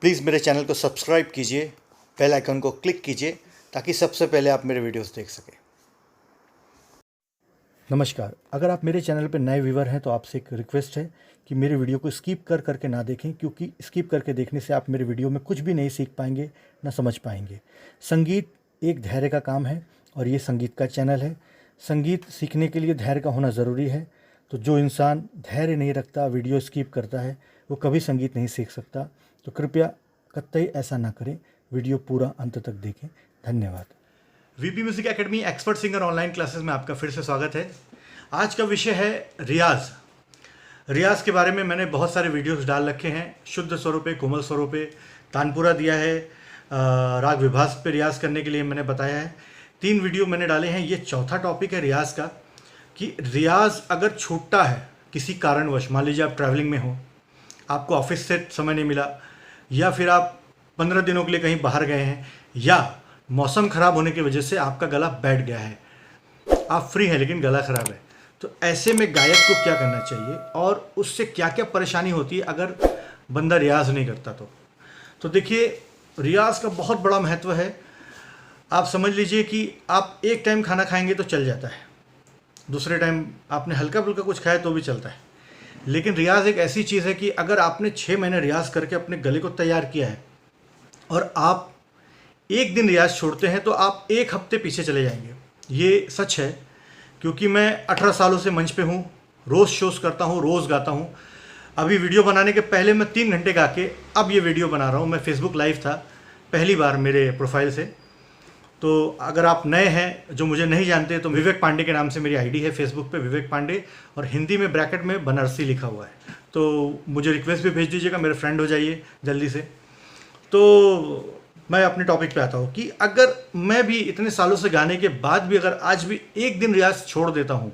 Please मेरे channel को subscribe कीजिए, बेल आइकन को क्लिक कीजिए ताकि सबसे पहले आप मेरे वीडियोस देख सकें। नमस्कार, अगर आप मेरे चैनल पर नए व्यूवर हैं तो आपसे एक रिक्वेस्ट है कि मेरे वीडियो को स्किप करके ना देखें, क्योंकि स्किप करके देखने से आप मेरे वीडियो में कुछ भी नहीं सीख पाएंगे, ना समझ पाएंगे। संगीत एक धैर्य का काम है और ये संगीत का चैनल है। संगीत सीखने के लिए धैर्य का होना ज़रूरी है। तो जो इंसान धैर्य नहीं रखता, वीडियो स्किप करता है, वो कभी संगीत नहीं सीख सकता। तो कृपया कतई ऐसा ना करें, वीडियो पूरा अंत तक देखें। धन्यवाद। VP music academy expert singer online classes में आपका फिर से स्वागत है। आज का विषय है रियाज। रियाज के बारे में मैंने बहुत सारे वीडियोस डाल रखे हैं। शुद्ध स्वरों पे, कोमल स्वरों पे, तानपुरा दिया है, राग विभास पे रियाज करने के लिए मैंने बताया है। 3 वीडियो मैंने डाले हैं। ये चौथा टॉपिक है रियाज का, कि रियाज अगर छूटता है किसी कारणवश, मान लीजिए आप ट्रैवलिंग में हो, आपको ऑफिस से समय नहीं मिला, या फिर आप 15 दिनों के लिए कहीं बाहर गए हैं, या मौसम ख़राब होने की वजह से आपका गला बैठ गया है, आप फ्री हैं लेकिन गला ख़राब है, तो ऐसे में गायक को क्या करना चाहिए और उससे क्या क्या परेशानी होती है अगर बंदा रियाज नहीं करता। तो देखिए, रियाज का बहुत बड़ा महत्व है। आप समझ लीजिए कि आप एक टाइम खाना खाएंगे तो चल जाता है, दूसरे टाइम आपने हल्का फुल्का कुछ खाया तो भी चलता है, लेकिन रियाज एक ऐसी चीज़ है कि अगर आपने 6 महीने रियाज करके अपने गले को तैयार किया है और आप एक दिन रियाज छोड़ते हैं तो आप 1 हफ्ते पीछे चले जाएंगे। ये सच है, क्योंकि मैं 18 सालों से मंच पे हूँ, रोज़ शोज़ करता हूँ, रोज़ गाता हूँ। अभी वीडियो बनाने के पहले मैं 3 घंटे गा के अब ये वीडियो बना रहा हूँ। मैं फेसबुक लाइव था पहली बार मेरे प्रोफाइल से। तो अगर आप नए हैं, जो मुझे नहीं जानते, तो विवेक पांडे के नाम से मेरी आईडी है फेसबुक पे, विवेक पांडे, और हिंदी में ब्रैकेट में बनारसी लिखा हुआ है। तो मुझे रिक्वेस्ट भी भेज दीजिएगा, मेरे फ्रेंड हो जाइए जल्दी से। तो मैं अपने टॉपिक पे आता हूँ कि अगर मैं भी इतने सालों से गाने के बाद भी अगर आज भी एक दिन रियाज छोड़ देता हूँ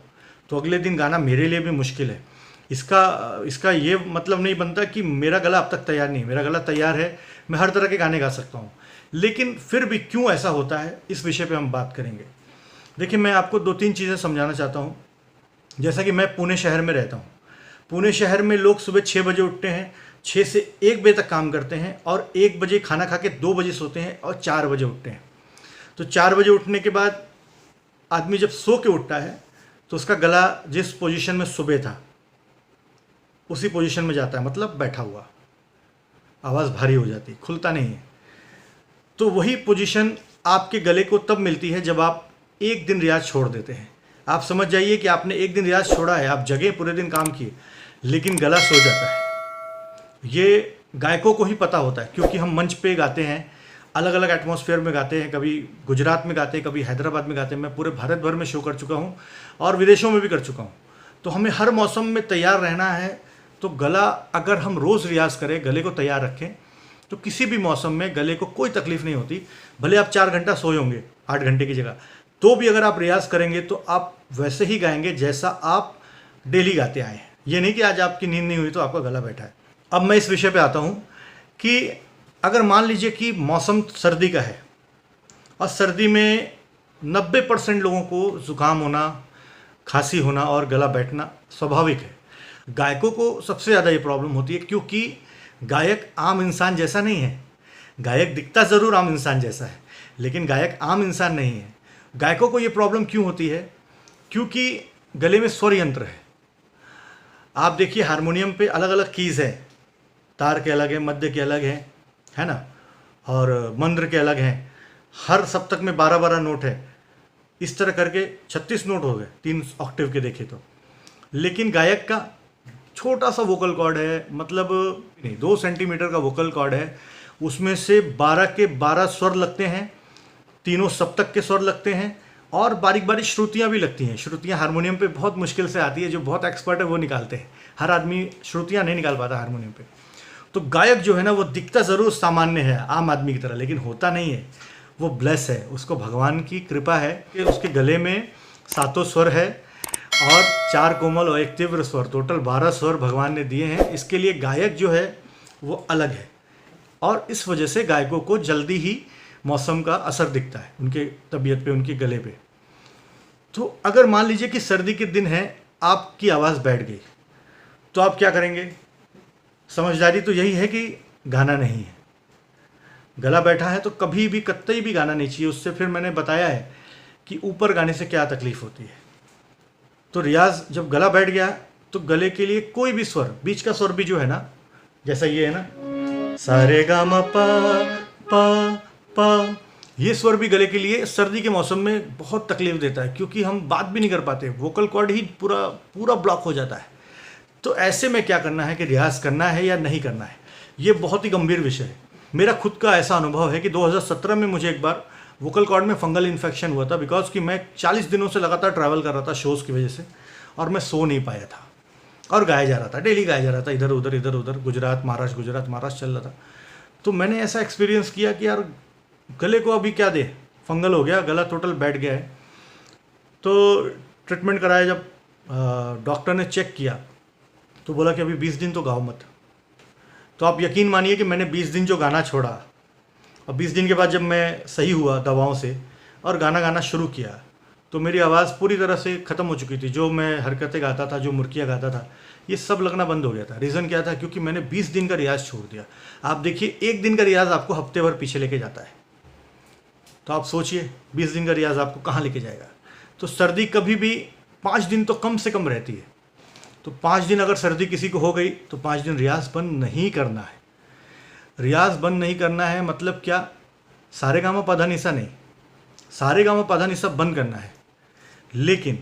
तो अगले दिन गाना मेरे लिए भी मुश्किल है। इसका ये मतलब नहीं बनता कि मेरा गला अब तक तैयार नहीं है। मेरा गला तैयार है, मैं हर तरह के गाने गा सकता हूँ, लेकिन फिर भी क्यों ऐसा होता है, इस विषय पे हम बात करेंगे। देखिए, मैं आपको 2-3 चीज़ें समझाना चाहता हूँ। जैसा कि मैं पुणे शहर में रहता हूँ। पुणे शहर में लोग सुबह 6 बजे उठते हैं, 6 से 1 बजे तक काम करते हैं, और 1 बजे खाना खा के 2 बजे सोते हैं और 4 बजे उठते हैं। तो 4 बजे उठने के बाद आदमी जब सो के उठता है तो उसका गला जिस पोजीशन में सुबह था उसी पोजीशन में जाता है, मतलब बैठा हुआ, आवाज़ भारी हो जाती है, खुलता नहीं है। तो वही पोजीशन आपके गले को तब मिलती है जब आप एक दिन रियाज छोड़ देते हैं। आप समझ जाइए कि आपने एक दिन रियाज छोड़ा है, आप जगह पूरे दिन काम किए, लेकिन गला सो जाता है। ये गायकों को ही पता होता है, क्योंकि हम मंच पे गाते हैं, अलग अलग एटमॉस्फेयर में गाते हैं, कभी गुजरात में गाते हैं, कभी हैदराबाद में गाते हैं। मैं पूरे भारत भर में शो कर चुका हूँ और विदेशों में भी कर चुका हूँ। तो हमें हर मौसम में तैयार रहना है। तो गला, अगर हम रोज़ रियाज करें, गले को तैयार रखें, तो किसी भी मौसम में गले को कोई तकलीफ़ नहीं होती। भले आप 4 घंटा सोए होंगे 8 घंटे की जगह, तो भी अगर आप रियाज करेंगे तो आप वैसे ही गाएंगे जैसा आप डेली गाते आए हैं। ये नहीं कि आज आपकी नींद नहीं हुई तो आपका गला बैठा है। अब मैं इस विषय पे आता हूँ कि अगर मान लीजिए कि मौसम सर्दी का है और सर्दी में 90% लोगों को ज़ुकाम होना, खांसी होना और गला बैठना स्वाभाविक है। गायकों को सबसे ज़्यादा ये प्रॉब्लम होती है, क्योंकि गायक आम इंसान जैसा नहीं है। गायक दिखता ज़रूर आम इंसान जैसा है, लेकिन गायक आम इंसान नहीं है। गायकों को ये प्रॉब्लम क्यों होती है? क्योंकि गले में स्वर यंत्र है। आप देखिए, हारमोनियम पे अलग अलग कीज़ है, तार के अलग हैं, मध्य के अलग हैं, है ना, और मंद्र के अलग हैं। हर सप्तक में 12-12 नोट है। इस तरह करके 36 नोट हो गए 3 ऑक्टेव के देखे तो। लेकिन गायक का छोटा सा वोकल कॉर्ड है, मतलब नहीं, 2 सेंटीमीटर का वोकल कॉर्ड है, उसमें से 12 के 12 स्वर लगते हैं, तीनों सप्तक के स्वर लगते हैं, और बारीक बारीक श्रुतियाँ भी लगती हैं। श्रुतियाँ हारमोनियम पे बहुत मुश्किल से आती है, जो बहुत एक्सपर्ट है वो निकालते हैं। हर आदमी श्रुतियाँ नहीं निकाल पाता हारमोनियम पे। तो गायक जो है ना, वो दिखता ज़रूर सामान्य है, आम आदमी की तरह, लेकिन होता नहीं है। वो ब्लेस है, उसको भगवान की कृपा है कि उसके गले में 7 स्वर है और 4 कोमल और 1 तीव्र स्वर, टोटल 12 स्वर भगवान ने दिए हैं। इसके लिए गायक जो है वो अलग है, और इस वजह से गायकों को जल्दी ही मौसम का असर दिखता है उनके तबीयत पे, उनके गले पे। तो अगर मान लीजिए कि सर्दी के दिन है, आपकी आवाज़ बैठ गई, तो आप क्या करेंगे? समझदारी तो यही है कि गाना नहीं है, गला बैठा है तो कभी भी कतई भी गाना नहीं चाहिए। उससे फिर मैंने बताया है कि ऊपर गाने से क्या तकलीफ़ होती है। तो रियाज जब गला बैठ गया तो गले के लिए कोई भी स्वर, बीच का स्वर भी जो है ना, जैसा ये है ना, सारे गा मा पा पा पा, ये स्वर भी गले के लिए सर्दी के मौसम में बहुत तकलीफ देता है, क्योंकि हम बात भी नहीं कर पाते, वोकल कॉर्ड ही पूरा पूरा ब्लॉक हो जाता है। तो ऐसे में क्या करना है कि रियाज करना है या नहीं करना है, ये बहुत ही गंभीर विषय है। मेरा खुद का ऐसा अनुभव है कि 2017 में मुझे एक बार वोकल कॉर्ड में फंगल इन्फेक्शन हुआ था, बिकॉज कि मैं 40 दिनों से लगातार ट्रैवल कर रहा था शोज़ की वजह से, और मैं सो नहीं पाया था और गाया जा रहा था, डेली गाया जा रहा था, इधर उधर गुजरात महाराष्ट्र चल रहा था। तो मैंने ऐसा एक्सपीरियंस किया कि यार गले को अभी क्या दे, फंगल हो गया, गला टोटल बैठ गया है। तो ट्रीटमेंट कराया, जब डॉक्टर ने चेक किया तो बोला कि अभी 20 दिन तो गाओ मत। तो आप यकीन मानिए कि मैंने 20 दिन जो गाना छोड़ा, और 20 दिन के बाद जब मैं सही हुआ दवाओं से और गाना गाना शुरू किया, तो मेरी आवाज़ पूरी तरह से ख़त्म हो चुकी थी। जो मैं हरकतें गाता था, जो मुर्कियाँ गाता था, ये सब लगना बंद हो गया था। रीज़न क्या था? क्योंकि मैंने 20 दिन का रियाज़ छोड़ दिया। आप देखिए, एक दिन का रियाज़ आपको हफ्ते भर पीछे लेके जाता है। तो आप सोचिए 20 दिन का रियाज़ आपको कहाँ लेके जाएगा। तो सर्दी कभी भी 5 दिन तो कम से कम रहती है। तो 5 दिन अगर सर्दी किसी को हो गई तो 5 दिन रियाज़ बंद नहीं करना है। रियाज़ बंद नहीं करना है मतलब क्या? सारे गामा पधा निसा नहीं, सारे गामा पधा निसा बंद करना है, लेकिन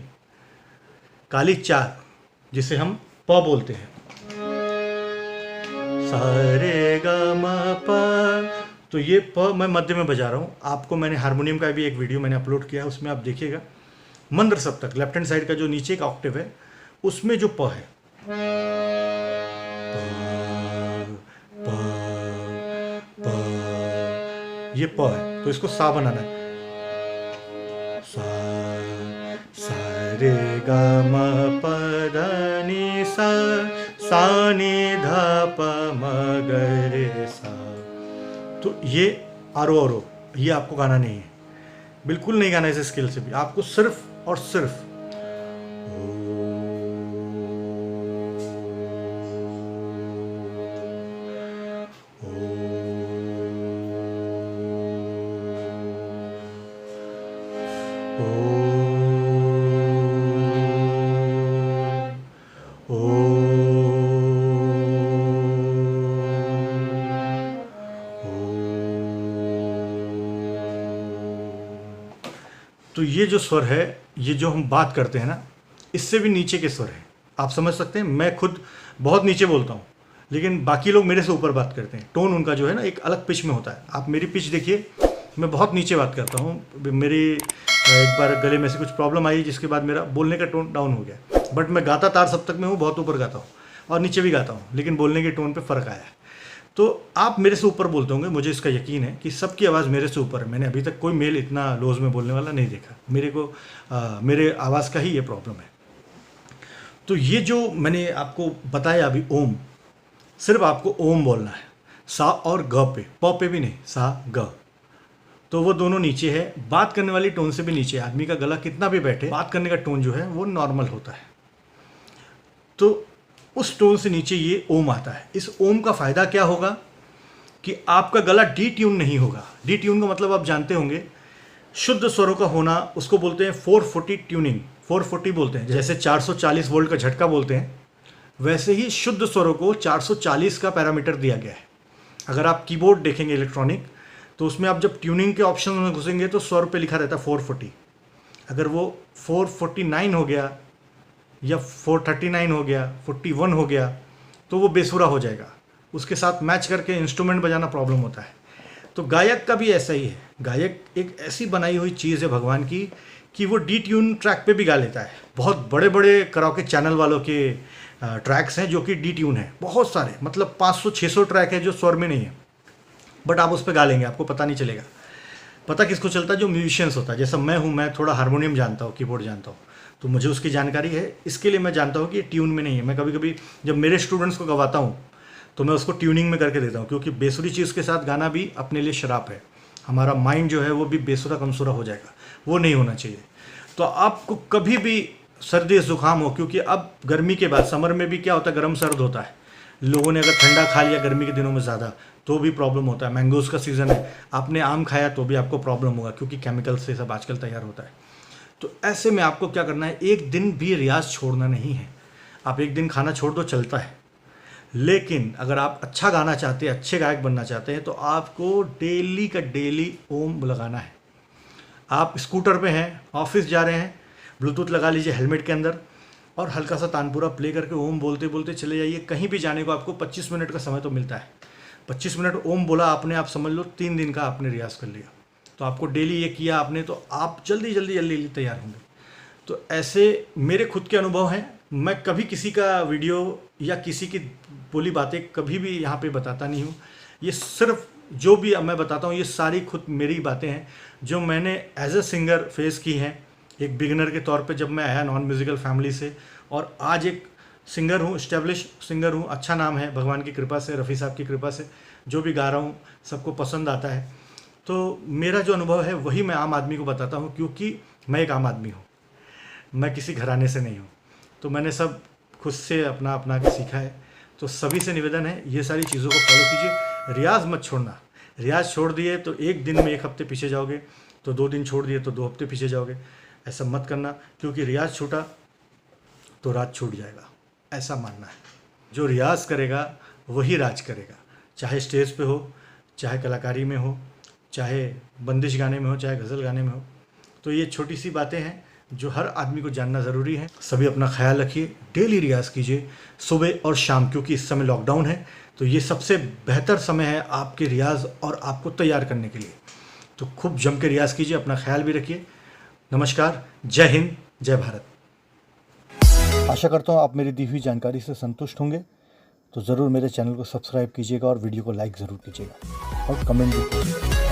काली चार जिसे हम प बोलते हैं, सारे गामा प, तो ये प मैं मध्य में बजा रहा हूँ। आपको मैंने हारमोनियम का भी एक वीडियो मैंने अपलोड किया है, उसमें आप देखिएगा मंद्र सप्तक लेफ्ट हैंड साइड का जो नीचे का ऑक्टेव है उसमें जो प है, प, ये प है, तो इसको सा बनाना है। सा रे गा मा प ध नि सा, सा नि धा प म ग रे सा। तो ये आरो ये आपको गाना नहीं है, बिल्कुल नहीं गाना इस स्केल से भी। आपको सिर्फ और सिर्फ तो ये जो स्वर है, ये जो हम बात करते हैं ना, इससे भी नीचे के स्वर है। आप समझ सकते हैं, मैं खुद बहुत नीचे बोलता हूँ, लेकिन बाकी लोग मेरे से ऊपर बात करते हैं। टोन उनका जो है ना एक अलग पिच में होता है। आप मेरी पिच देखिए, मैं बहुत नीचे बात करता हूँ। मेरी एक बार गले में से कुछ प्रॉब्लम आई, जिसके बाद मेरा बोलने का टोन डाउन हो गया। बट मैं गाता तार सप्तक में हूँ, बहुत ऊपर गाता हूँ और नीचे भी गाता हूँ, लेकिन बोलने के टोन पर फ़र्क आया है। तो आप मेरे से ऊपर बोलते होंगे, मुझे इसका यकीन है कि सबकी आवाज़ मेरे से ऊपर है। मैंने अभी तक कोई मेल इतना लोज में बोलने वाला नहीं देखा। मेरे को मेरे आवाज़ का ही ये प्रॉब्लम है। तो ये जो मैंने आपको बताया अभी, ओम, सिर्फ आपको ओम बोलना है, सा और ग पे, प पे भी नहीं, सा ग। तो वो दोनों नीचे है, बात करने वाली टोन से भी नीचे। आदमी का गला कितना भी बैठे, बात करने का टोन जो है वो नॉर्मल होता है। तो उस टोन से नीचे ये ओम आता है। इस ओम का फ़ायदा क्या होगा कि आपका गला डी ट्यून नहीं होगा। डी ट्यून का मतलब आप जानते होंगे, शुद्ध स्वरों का होना, उसको बोलते हैं 440 ट्यूनिंग। 440 बोलते हैं, जैसे 440 वोल्ट का झटका बोलते हैं, वैसे ही शुद्ध स्वरों को 440 का पैरामीटर दिया गया है। अगर आप कीबोर्ड देखेंगे इलेक्ट्रॉनिक, तो उसमें आप जब ट्यूनिंग के ऑप्शन में घुसेंगे तो स्वर पे लिखा रहता है 440। अगर वो 449 हो गया या 439 हो गया, 41 हो गया, तो वो बेसुरा हो जाएगा। उसके साथ मैच करके इंस्ट्रूमेंट बजाना प्रॉब्लम होता है। तो गायक का भी ऐसा ही है। गायक एक ऐसी बनाई हुई चीज़ है भगवान की कि वो डी ट्यून ट्रैक पे भी गा लेता है। बहुत बड़े बड़े कराओके चैनल वालों के ट्रैक्स हैं जो कि डी ट्यून है, बहुत सारे, मतलब 500-600 ट्रैक है जो स्वर में नहीं है, बट आप उस पर गा लेंगे, आपको पता नहीं चलेगा। पता किसको चलता है? जो म्यूजिशियंस होता है। जैसा मैं हूँ, मैं थोड़ा हारमोनियम जानता हूँ, कीबोर्ड जानता हूँ, तो मुझे उसकी जानकारी है। इसके लिए मैं जानता हूँ कि ट्यून में नहीं है। मैं कभी कभी जब मेरे स्टूडेंट्स को गवाता हूँ तो मैं उसको ट्यूनिंग में करके देता हूँ, क्योंकि बेसुरी चीज़ के साथ गाना भी अपने लिए शराब है। हमारा माइंड जो है वो भी बेसुरा कमसुरा हो जाएगा, वो नहीं होना चाहिए। तो आपको कभी भी सर्दी ज़ुकाम हो, क्योंकि अब गर्मी के बाद समर में भी क्या होता है, गर्म सर्द होता है, लोगों ने अगर ठंडा खा लिया गर्मी के दिनों में ज़्यादा तो भी प्रॉब्लम होता है। मैंगोज़ का सीज़न है, आपने आम खाया तो भी आपको प्रॉब्लम होगा, क्योंकि केमिकल से सब आजकल तैयार होता है। तो ऐसे में आपको क्या करना है, एक दिन भी रियाज छोड़ना नहीं है। आप एक दिन खाना छोड़ दो, चलता है, लेकिन अगर आप अच्छा गाना चाहते हैं, अच्छे गायक बनना चाहते हैं, तो आपको डेली का डेली ओम लगाना है। आप स्कूटर पे हैं, ऑफिस जा रहे हैं, ब्लूटूथ लगा लीजिए हेलमेट के अंदर और हल्का सा तानपुरा प्ले करके ओम बोलते बोलते चले जाइए। कहीं भी जाने को आपको 25 मिनट का समय तो मिलता है। 25 मिनट ओम बोला आपने, आप समझ लो 3 दिन का आपने रियाज कर लिया। तो आपको डेली ये किया आपने, तो आप जल्दी जल्दी जल्दी तैयार होंगे। तो ऐसे मेरे खुद के अनुभव हैं। मैं कभी किसी का वीडियो या किसी की बोली बातें कभी भी यहाँ पे बताता नहीं हूँ। ये सिर्फ जो भी मैं बताता हूँ, ये सारी खुद मेरी बातें हैं जो मैंने एज अ सिंगर फेस की हैं। एक बिगिनर के तौर पे जब मैं आया नॉन म्यूज़िकल फैमिली से, और आज एक सिंगर हूँ, इस्टेब्लिश सिंगर हूँ, अच्छा नाम है भगवान की कृपा से, रफ़ी साहब की कृपा से। जो भी गा रहा हूँ सबको पसंद आता है। तो मेरा जो अनुभव है वही मैं आम आदमी को बताता हूँ, क्योंकि मैं एक आम आदमी हूँ, मैं किसी घराने से नहीं हूँ। तो मैंने सब खुद से अपना अपना के सीखा है। तो सभी से निवेदन है, ये सारी चीज़ों को फॉलो कीजिए। रियाज मत छोड़ना। रियाज छोड़ दिए तो एक दिन में 1 हफ्ते पीछे जाओगे, तो 2 दिन छोड़ दिए तो 2 हफ्ते पीछे जाओगे। ऐसा मत करना, क्योंकि रियाज छूटा तो राज छूट जाएगा, ऐसा मानना है। जो रियाज करेगा वही राज करेगा, चाहे स्टेज पे हो, चाहे कलाकारी में हो, चाहे बंदिश गाने में हो, चाहे गज़ल गाने में हो। तो ये छोटी सी बातें हैं जो हर आदमी को जानना ज़रूरी है। सभी अपना ख्याल रखिए, डेली रियाज कीजिए सुबह और शाम, क्योंकि इस समय लॉकडाउन है। तो ये सबसे बेहतर समय है आपके रियाज और आपको तैयार करने के लिए। तो खूब जम के रियाज कीजिए, अपना ख्याल भी रखिए। नमस्कार, जय हिंद, जय भारत। आशा करता हूँ आप मेरी दी हुई जानकारी से संतुष्ट होंगे। तो ज़रूर मेरे चैनल को सब्सक्राइब कीजिएगा और वीडियो को लाइक ज़रूर कीजिएगा और कमेंट भी कीजिएगा।